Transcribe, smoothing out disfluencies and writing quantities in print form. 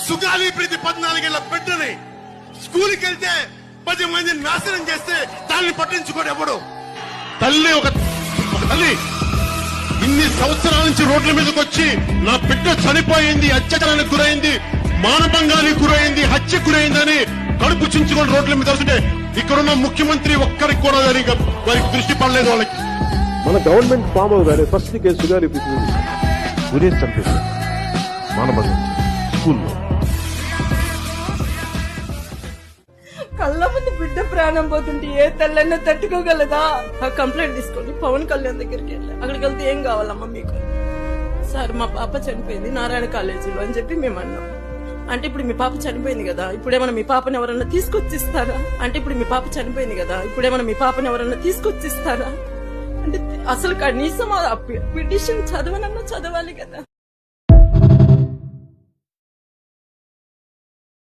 సుగాలి ప్రీతి 14 ఏళ్ల బిడ్డని స్కూల్కి వెళ్తే 10 మందిని నాశనం చేస్తే దాన్ని పట్టించుకోడు ఎవడు. ఒక తల్లి ఇన్ని సంవత్సరాల నుంచి రోడ్ల మీదకి వచ్చి నా బిడ్డ చనిపోయింది, అత్యాచారానికి గురైంది, మానభంగానికి గురైంది, హత్యకు గురైందని కడుపు చించుకొని రోడ్ల మీద వస్తుంటే ఇక్కడున్న ముఖ్యమంత్రి ఒక్కరికి కూడా వారికి దృష్టి పడలేదు. వాళ్ళకి మన గవర్నమెంట్ ఫామ్ అవగానే ఫస్ట్ కేసు సుగాలి గురేసి చంపేశారు మానభంగం స్కూల్లో. కళ్ళ ముందు బిడ్డ ప్రాణం పోతుంటే ఏ తల్లైనా తట్టుకోగలదా? ఆ కంప్లైంట్ తీసుకొని పవన్ కళ్యాణ్ దగ్గరికి వెళ్ళి అక్కడికి వెళ్తే ఏం కావాలమ్మా మీకు? సార్ మా పాప చనిపోయింది నారాయణ కాలేజీలో అని చెప్పి మేము అన్నాం. అంటే ఇప్పుడు మీ పాప చనిపోయింది కదా, ఇప్పుడేమన్నా మీ పాపని ఎవరన్నా తీసుకొచ్చిస్తారా? అంటే ఇప్పుడు మీ పాప చనిపోయింది కదా, ఇప్పుడేమన్నా మీ పాపని ఎవరన్నా తీసుకొచ్చిస్తారా? అంటే అసలు కనీసం పిటిషన్ చదవనన్నా చదవాలి కదా.